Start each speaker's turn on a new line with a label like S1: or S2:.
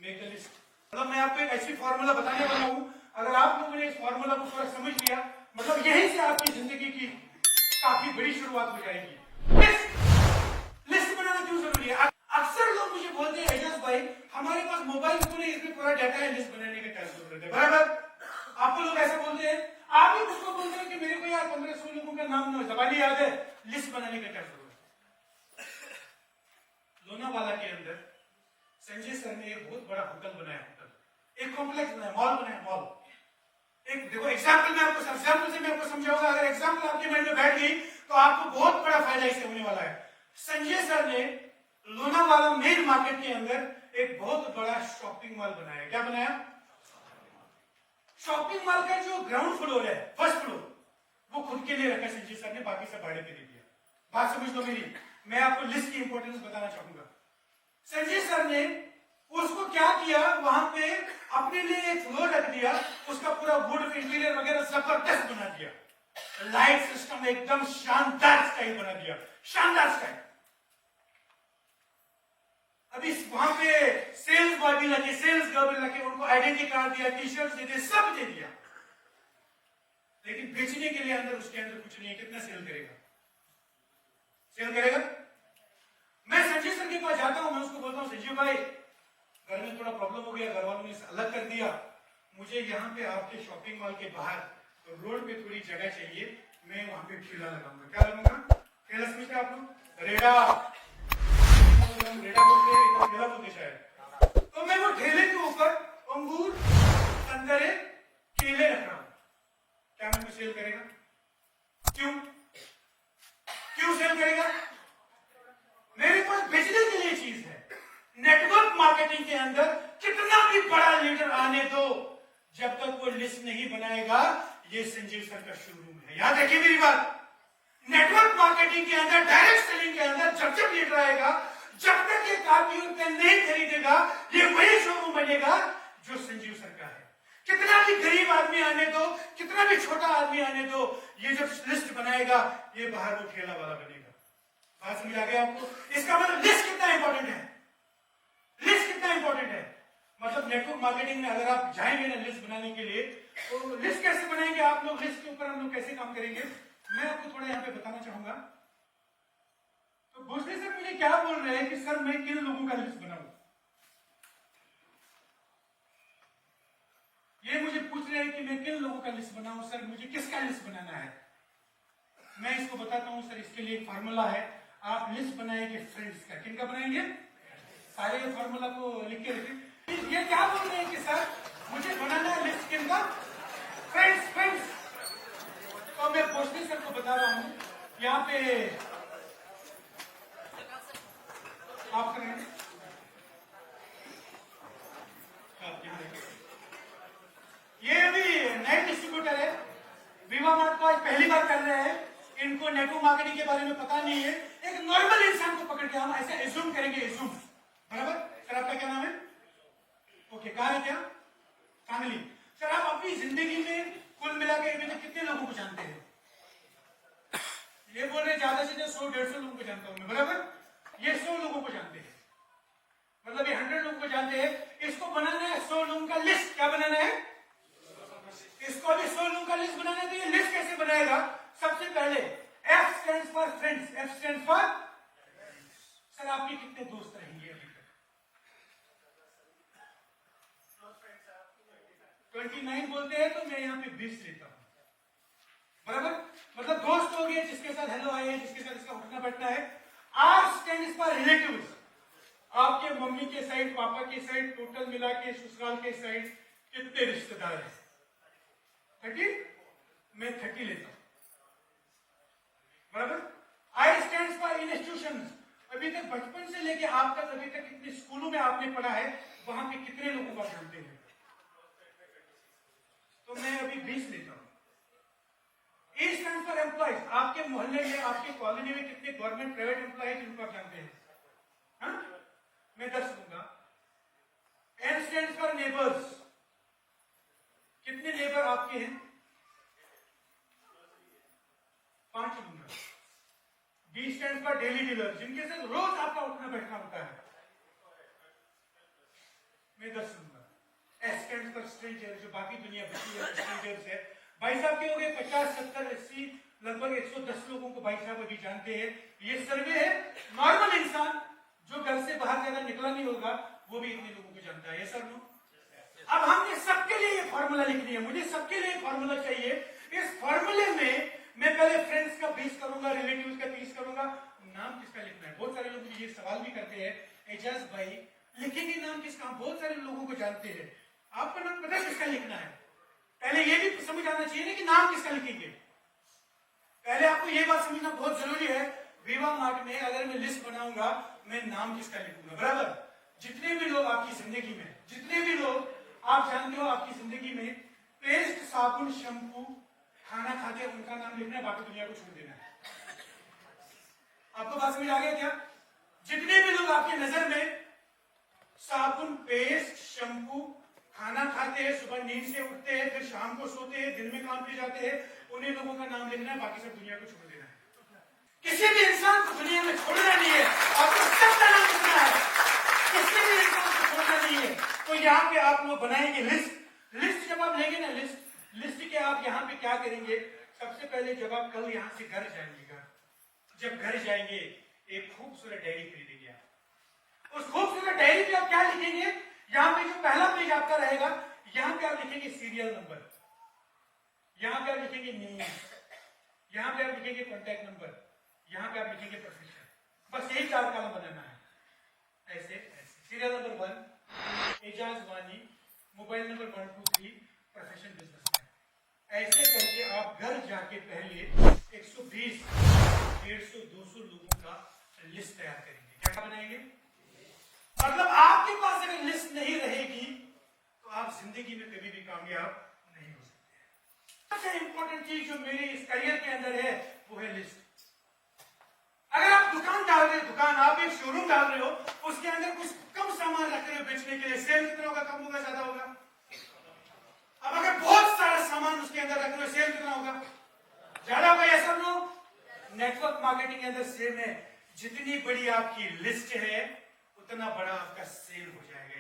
S1: Make a list. मतलब मैं आपको एक ऐसी फॉर्मूला बताने वाला हूं, अगर आप लोगों ने इस फॉर्मूला को थोड़ा समझ लिया, मतलब यहीं से आपकी जिंदगी की काफी बड़ी शुरुआत हो जाएगी। लिस्ट बनाना क्यों जरूरी है? अक्सर लोग मुझे बोलते हैं एजाज भाई हमारे पास मोबाइल फोन है, इसमें पूरा डाटा है, लिस्ट बनाने का क्या जरूरत है? बराबर, आपको लोग ऐसा बोलते हैं, आप भी मुझको बोलते हैं कि मेरे को यार 1500 लोगों का नाम ना जबानी याद है, लिस्ट बनाने का क्या जरूरत है? लोनावाला के अंदर संजय सर ने एक बहुत बड़ा होटल बनाया, होटल एक कॉम्प्लेक्स बनाया, मॉल बनाया, मॉल। एक देखो एग्जाम्पल में आपको एग्जाम्पल से मैं आपको समझाऊंगा, अगर एग्जाम्पल आपके माइंड में बैठ गई तो आपको बहुत बड़ा फायदा इससे होने वाला है। संजय सर ने लोनावाला मेन मार्केट के अंदर एक बहुत बड़ा शॉपिंग मॉल बनाया। क्या बनाया? शॉपिंग मॉल का जो ग्राउंड फ्लोर है, फर्स्ट फ्लोर, वो खुद के लिए रखा संजय सर ने, बाकी सब भाड़े पे दे दिया। बात समझ लो मेरी, मैं आपको लिस्ट की इंपॉर्टेंस बताना चाहूंगा। संजय सर ने उसको क्या किया, वहां पे अपने लिए एक फ्लोर रख दिया, उसका पूरा वुड इंटीरियर वगैरह जबरदस्त बना दिया, लाइट सिस्टम एकदम शानदार स्टाइल बना दिया, शानदार स्टाइल। अभी वहां पे सेल्स बॉय भी लगे, सेल्स गर्ल भी लगे, उनको आइडेंटिटी कार्ड दिया, टी शर्ट दे दिए, सब दे दिया, लेकिन बेचने के लिए अंदर उसके अंदर कुछ नहीं है। कितना सेल करेगा? सेल करेगा? मैं संजय सर के पास जाता हूं, मैं उसको बोलता हूं संजय भाई घर में थोड़ा प्रॉब्लम हो गया, घर वालों ने अलग कर दिया, मुझे यहाँ पे आपके शॉपिंग मॉल के बाहर तो रोड पे थोड़ी जगह चाहिए, मैं वहां पे ठेला लगाऊंगा। क्या लगाऊंगा? ठेला समझते आप लोग? रेडा, रेडा बोलते हैं, ठेला बोलते शायद। तो मैं वो ठेले के ऊपर अंगूर, संतरे, केले रख रहा हूं। क्या मुझे सेल करेगा? क्यों क्यों सेल करेगा? मेरे पास बेचने के लिए चीज है। नेटवर्क मार्केटिंग के अंदर कितना भी बड़ा लीडर आने दो, जब तक वो लिस्ट नहीं बनाएगा, ये संजीव सर का शोरूम है। याद रखिए मेरी बात। नेटवर्क मार्केटिंग के अंदर, डायरेक्ट सेलिंग के अंदर जब जब लीडर आएगा, जब तक ये कॉपी और पेन नहीं खरीदेगा, ये वही शोरूम बनेगा जो संजीव सर का है। कितना भी गरीब आदमी आने दो, कितना भी छोटा आदमी आने दो, ये जब लिस्ट बनाएगा, ये बाहर वो ठेला वाला बनेगा। बात समझ आ गया आपको? इसका मतलब लिस्ट कितना इंपॉर्टेंट है, लिस्ट कितना इंपॉर्टेंट है। मतलब नेटवर्क मार्केटिंग में अगर आप जाएंगे ना लिस्ट बनाने के लिए, तो लिस्ट कैसे बनाएंगे आप लोग, लिस्ट के ऊपर हम लोग कैसे काम करेंगे, मैं आपको थोड़ा यहाँ पे बताना चाहूंगा। तो भोसले सर मुझे क्या बोल रहे हैं कि सर मैं किन लोगों का लिस्ट बनाऊं, ये मुझे पूछ रहे हैं कि मैं किन लोगों का लिस्ट बनाऊं, सर मुझे किसका लिस्ट बनाना है। मैं इसको बताता हूं सर, इसके लिए एक फार्मूला है। आप लिस्ट बनाएंगे फ्रेंड्स का। किनका बनाएंगे? सारे फार्मूला को लिख के रखिए। ये क्या बोल रहे हैं कि सर मुझे बनाना है लिस्ट किनका? Friends, friends. तो मैं भोसले सर को बता रहा हूं, यहाँ पे आप करेंगे, ये भी नए डिस्ट्रीब्यूटर है, विवा मार्ट को आज पहली बार कर रहे हैं, इनको नेटवर्क मार्केटिंग के बारे में पता नहीं है। एक नॉर्मल इंसान को पकड़ के हम ऐसे एज्यूम करेंगे, एज्यूम, बराबर। सर आपका क्या नाम है? ओके, कहाँ है? क्या फैमिली? सर आप अपनी जिंदगी में कुल मिला के अभी तक कितने लोगों को जानते हैं? ये बोल रहे ज्यादा से ज्यादा 100-150 लोगों को जानता हूं मैं, बराबर। ये 100 लोगों को जानते हैं, मतलब ये 100 लोगों को जानते हैं। इसको बनाना है 100 लोगों का लिस्ट। क्या बनाना है? इसको भी 100 लोगों का लिस्ट बनाना है। तो ये लिस्ट कैसे बनाएगा? सबसे पहले F stands for friends. F stands for, sir आपके कितने दोस्त रहेंगे अभी तक? 29 बोलते हैं, तो मैं यहाँ पे 20 लेता हूं, बराबर। मतलब दोस्त हो गए जिसके साथ हेलो आए, जिसके साथ इसका उठना बैठना है। R stands for relatives. आपके मम्मी के साइड, पापा के साइड, टोटल मिला के ससुराल के साइड कितने रिश्तेदार हैं? 30, मैं 30 लेता हूं, बराबर। I stands for institutions. अभी तक बचपन से लेके आप तक अभी तक कितने स्कूलों में आपने पढ़ा है, वहां पे कितने लोगों को जानते हैं? तो मैं अभी 20 लेता हूं। E stands for employees. आपके मोहल्ले में, आपके कॉलोनी में कितने गवर्नमेंट प्राइवेट एम्प्लॉय जिनको आप जानते हैं? हाँ? मैं 10 लूंगा। N stands for neighbours. कितने नेबर आपके हैं? 5 लूंगा। D stands for daily dealer, जिनके साथ रोज आपका उठना बैठना होता है। मैं 10 लूंगा। एस स्टैंड फॉर स्ट्रेंजर, जो बाकी दुनिया बची है स्ट्रेंजर्स है। भाई साहब के हो गए 50, 70, 80, लगभग 110 लोगों को भाई साहब अभी जानते हैं। ये सर्वे है, नॉर्मल इंसान जो घर से बाहर ज्यादा निकला नहीं होगा वो भी इतने लोगों को जानता है। ये सर नो। अब हमने सबके लिए ये फॉर्मूला लिखनी है, मुझे सबके लिए फॉर्मूला चाहिए। इस फॉर्मूले में मैं पहले फ्रेंड्स का 20 करूंगा, रिलेटिव्स का 30 करूंगा। नाम किसका लिखना है? बहुत सारे लोग मुझे ये सवाल भी करते हैं, एजाज भाई लिखेंगे नाम किसका? बहुत सारे लोगों को जानते हैं, आपका नाम पता है किसका लिखना है? पहले ये भी समझ आना चाहिए ना कि नाम किसका लिखेंगे। पहले आपको ये बात समझना बहुत जरूरी है। विवा मार्ट में अगर मैं लिस्ट बनाऊंगा, मैं नाम किसका लिखूंगा, बराबर? जितने भी लोग आपकी जिंदगी में, जितने भी लोग आप जानते हो आपकी जिंदगी में पेस्ट, साबुन, शैम्पू, खाना खाते हैं, उनका नाम लिखना है, बाकी दुनिया को छोड़ देना है। आपको बात समझ आ गया क्या? जितने भी लोग आपकी नजर में साबुन, पेस्ट, शैम्पू, खाना खाते हैं, सुबह नींद से उठते हैं, फिर शाम को सोते हैं, दिन में काम पे जाते हैं, उन्हीं लोगों का नाम लिखना है, बाकी सब दुनिया को छोड़ देना है। किसी भी इंसान को दुनिया में छोड़ना नहीं है, आपको सबका नाम लिखना है। किसी भी इंसान को छोड़ना नहीं है। तो यहाँ पे आप लोग बनाएंगे लिस्ट। लिस्ट जब आप लेंगे ना, लिस्ट के आप यहाँ पे क्या करेंगे? सबसे पहले जब आप कल यहाँ से घर जाएंगे, जब घर जाएंगे एक खूबसूरत डायरी खरीदेंगे आप। उस खूबसूरत डायरी पे आप क्या लिखेंगे? यहाँ पे जो पहला पेज आपका रहेगा, यहाँ पे आप लिखेंगे सीरियल नंबर, यहाँ पे आप लिखेंगे नेम, यहाँ पे आप लिखेंगे कॉन्टैक्ट नंबर, यहाँ पे आप लिखेंगे प्रोफेशन। बस यही 4 कॉलम बनाना है। ऐसे ऐसे सीरियल नंबर 1 एजाज वानी, मोबाइल नंबर 1 2 3, प्रोफेशन बिजनेसमैन। ऐसे करके आप घर जाके पहले 120, 150, 200 लोगों का लिस्ट तैयार करेंगे। क्या बनाएंगे? मतलब आपके पास अगर लिस्ट नहीं रहेगी तो आप जिंदगी में कभी भी कामयाब नहीं हो सकते। सबसे इंपॉर्टेंट चीज जो मेरे इस करियर के अंदर है वो है लिस्ट। अगर आप दुकान डाल रहे हो, दुकान आप एक शोरूम डाल रहे हो, उसके अंदर कुछ कम सामान रख रहे हो बेचने के लिए, सेल कितना होगा? कम होगा, ज्यादा होगा? अब अगर बहुत सारा सामान उसके अंदर रख रहे हो, सेल कितना होगा? ज्यादा होगा। ऐसा लोग नेटवर्क मार्केटिंग के अंदर सेम है, जितनी बड़ी आपकी लिस्ट है उतना बड़ा आपका सेल हो जाएगा।